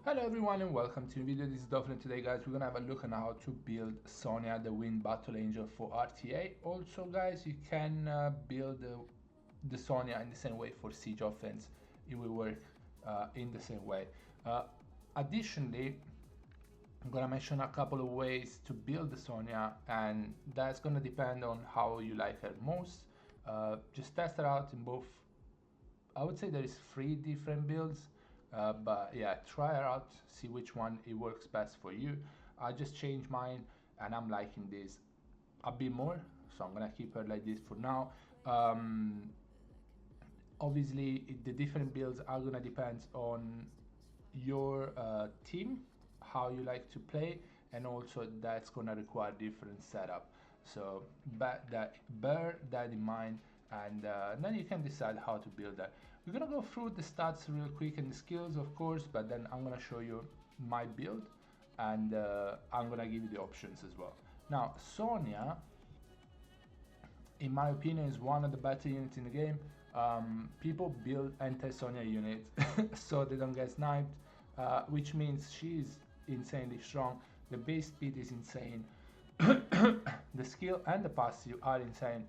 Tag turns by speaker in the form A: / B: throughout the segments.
A: Hello everyone and welcome to the video. This is Dolphin. Today guys we're gonna have a look on how to build Sonia the Wind Battle Angel for RTA. Also guys you can build the Sonia in the same way for Siege Offense. It will work in the same way. Uh, Additionally, I'm gonna mention a couple of ways to build the Sonia, and that's gonna depend on how you like her most. Just test her out in both. I would say there is three different builds, but yeah, try her out, see which one it works best for you. I just changed mine, and I'm liking this a bit more, so I'm gonna keep her like this for now. Um, Obviously, the different builds are gonna depend on your team, how you like to play, and also that's gonna require different setup. So bear that in mind, and then you can decide how to build that. We're gonna go through the stats real quick and the skills, of course, but then I'm gonna show you my build, and I'm gonna give you the options as well. Now, Sonia, in my opinion, is one of the better units in the game. People build anti-Sonia units so they don't get sniped, which means she's insanely strong. The base speed is insane. The skill and the passive are insane.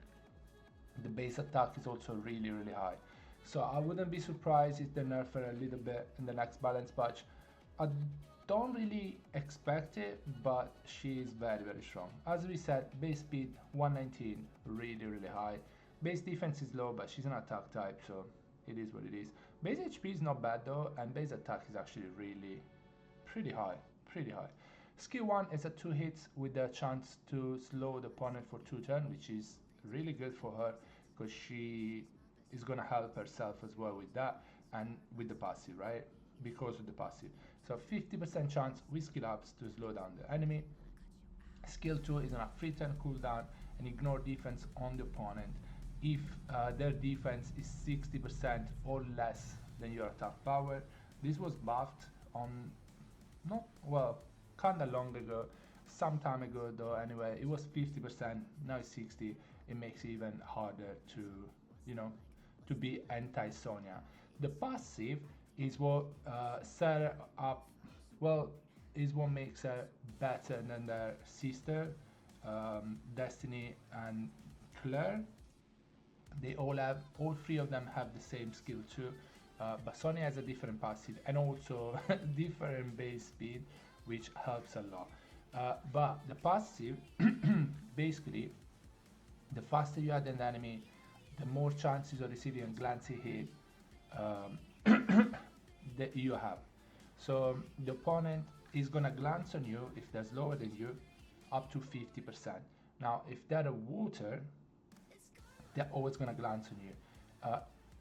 A: The base attack is also really high. So I wouldn't be surprised if they nerf her a little bit in the next balance patch. I don't really expect it, but she is very strong. As we said, base speed 119, really high. Base defense is low, but she's an attack type, so it is what it is. Base HP is not bad though, and base attack is actually really pretty high, pretty high. Skill 1 is a 2 hits with the chance to slow the opponent for 2 turns, which is really good for her because she is gonna help herself as well with that and with the passive, right? Because of the passive. So 50% chance with skill ups to slow down the enemy. Skill 2 is on a 3 turn cooldown and ignore defense on the opponent if their defense is 60% or less than your attack power. This was buffed on not well kinda long ago, some time ago though. Anyway, it was 50%, now it's 60. It makes it even harder to, you know, to be anti-Sonia. The passive is what set her up well, is what makes her better than their sister, Destiny and Claire. They all three of them have the same skill too, but Sonia has a different passive and also different base speed, which helps a lot. But the passive, basically, the faster you add an enemy, the more chances of receiving a glancing hit that you have. So the opponent is gonna glance on you if they're slower than you, up to 50%. Now, if they're a water, they're always gonna glance on you.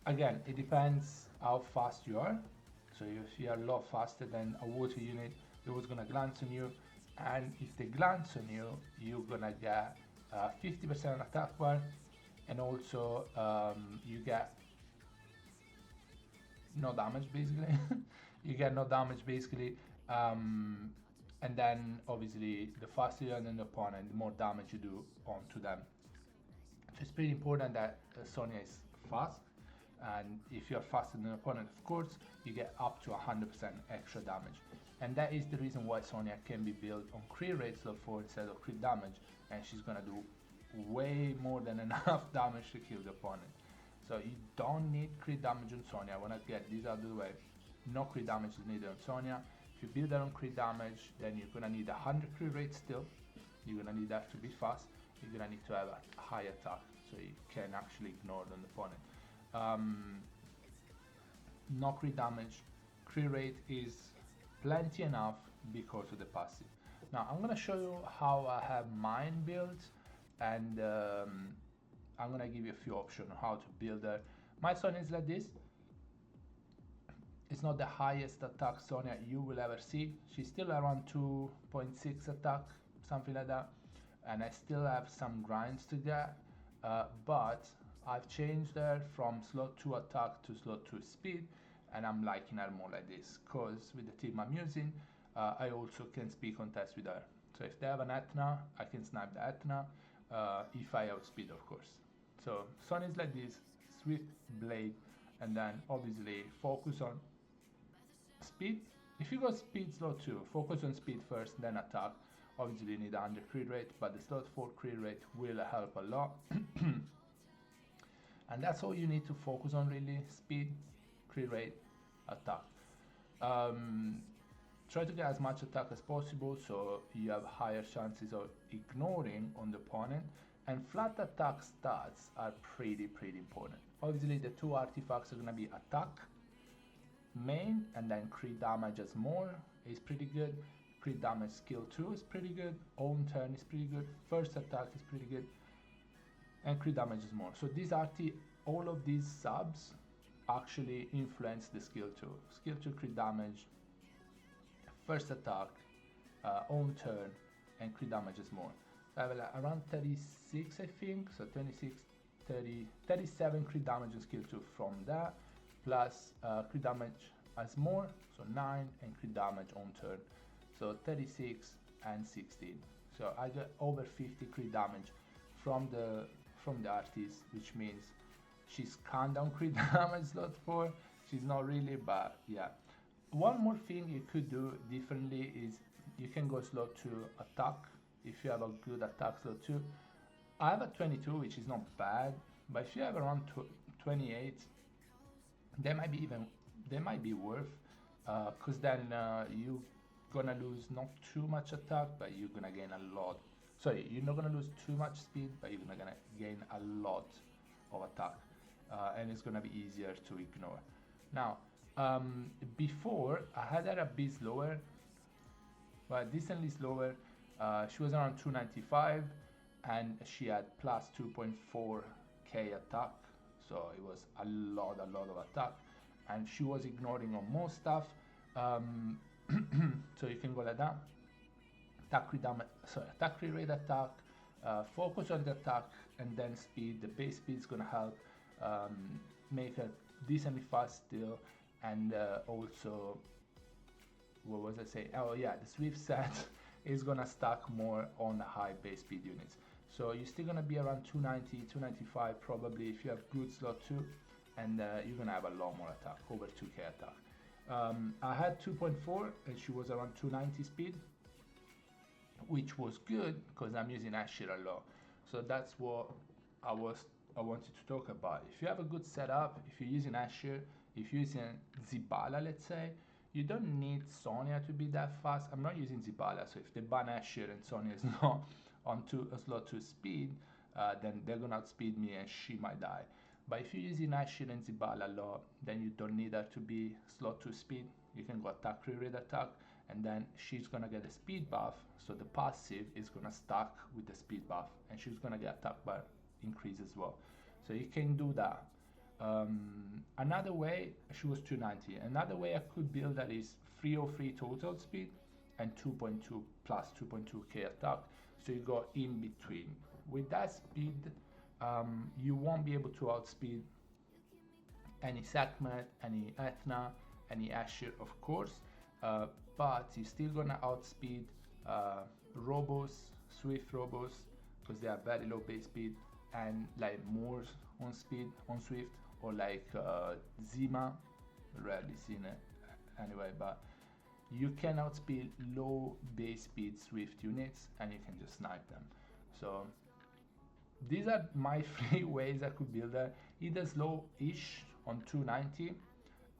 A: Again, it depends how fast you are. So if you are a lot faster than a water unit, they're always gonna glance on you. And if they glance on you, you're gonna get 50% attack bar, and also you get no damage basically. You get no damage basically. And then obviously the faster you are than the opponent, the more damage you do onto them. So it's pretty important that Sonia is fast, and if you're faster than the opponent, of course, you get up to 100% extra damage. And that is the reason why Sonia can be built on crit rate slot 4 instead of crit damage, and she's gonna do way more than enough damage to kill the opponent. So you don't need crit damage on Sonia. I wanna get this out of the way. No crit damage is needed on Sonia. If you build her on crit damage, then you're gonna need 100 crit rate still. You're gonna need that to be fast. You're gonna need to have a high attack so you can actually ignore the opponent. No crit damage. Crit rate is plenty enough because of the passive. Now I'm gonna show you how I have mine built, and I'm gonna give you a few options on how to build her. My Sonia is like this. It's not the highest attack Sonia you will ever see. She's still around 2.6 attack, something like that. And I still have some grinds to get, but I've changed her from slot 2 attack to slot 2 speed, and I'm liking her more like this, because with the team I'm using, I also can speed contest with her. So if they have an Etna, I can snipe the Etna, if I outspeed of course. So Sonya is like this, swift blade, and then obviously focus on speed if you go speed slot 2, focus on speed first, then attack. Obviously you need 100 crit rate, but the slot 4 crit rate will help a lot. And that's all you need to focus on really, speed, crit rate, attack. Try to get as much attack as possible so you have higher chances of ignoring on the opponent, and flat attack stats are pretty important. Obviously the two artifacts are going to be attack main, and then crit damage as more is pretty good, crit damage skill 2 is pretty good, own turn is pretty good, first attack is pretty good, and crit damage is more. So these all of these subs actually influence the skill 2. Skill 2 crit damage, first attack, own turn, and crit damage is more. So I have like around 36 I think, so 26, 30, 37 crit damage and skill 2 from that, plus crit damage as more, so 9, and crit damage on turn, so 36 and 16. So I got over 50 crit damage from the artist, which means she's kinda on crit damage slot 4. She's not really, but yeah. One more thing you could do differently is you can go slot 2 attack if you have a good attack slot 2. I have a 22, which is not bad, but if you have around 28, they might be worth, because then you're gonna lose not too much attack, but you're gonna gain a lot. Sorry, you're not gonna lose too much speed, but you're gonna gain a lot of attack, and it's gonna be easier to ignore. Now, before I had her a bit slower, but decently slower. She was around 295, and she had plus 2.4k attack, so it was a lot of attack, and she was ignoring on most stuff. So you can go like that. Attack crit rate, attack, focus on the attack, and then speed. The base speed is gonna help make her decently fast still, and also, what was I saying? Oh yeah, the swift set is gonna stack more on the high base speed units. So you're still gonna be around 290, 295 probably if you have good slot 2, and you're gonna have a lot more attack, over 2k attack. I had 2.4 and she was around 290 speed, which was good because I'm using Asher a lot. So that's what I wanted to talk about. If you have a good setup, if you're using Asher, if you're using Zibala, let's say, you don't need Sonia to be that fast. I'm not using Zibala, so if they ban Asher and Sonia is not on a slot 2 speed, then they're gonna outspeed me and she might die. But if you're using Asher and Zibala a lot, then you don't need her to be slot 2 speed. You can go attack, crit rate, attack, and then she's gonna get a speed buff, so the passive is gonna stack with the speed buff, and she's gonna get attack bar increase as well. So you can do that. Another way, she was 290. Another way I could build that is 303 total speed and 2.2 plus 2.2k attack. So you go in between. With that speed, you won't be able to outspeed any Sekhmet, any Ethna, any Asher, of course, but you're still gonna outspeed Robos, Swift Robos, because they are very low base speed, and like more on speed on Swift, or like Zima, rarely seen it anyway, but you can outspeed low base speed Swift units and you can just snipe them. So these are my 3 ways I could build that. Either slow-ish on 290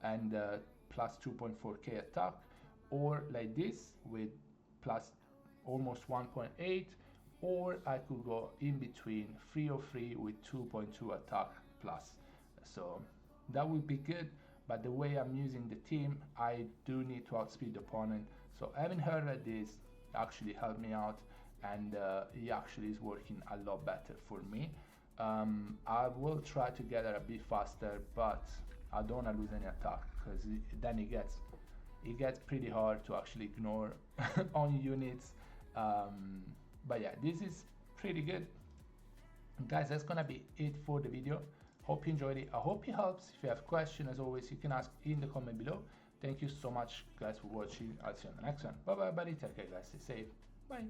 A: and plus 2.4k attack, or like this with plus almost 1.8, or I could go in between 303 with 2.2 attack plus. So that would be good, but the way I'm using the team, I do need to outspeed the opponent. So having her like this actually helped me out, and it actually is working a lot better for me. I will try to get her a bit faster, but I don't want to lose any attack, because then it gets pretty hard to actually ignore on units. But yeah, this is pretty good. Guys, that's gonna be it for the video. Hope you enjoyed it. I hope it helps. If you have questions, as always, you can ask in the comment below. Thank you so much, guys, for watching. I'll see you on the next one. Bye bye, buddy. Take care, guys. Stay safe. Bye.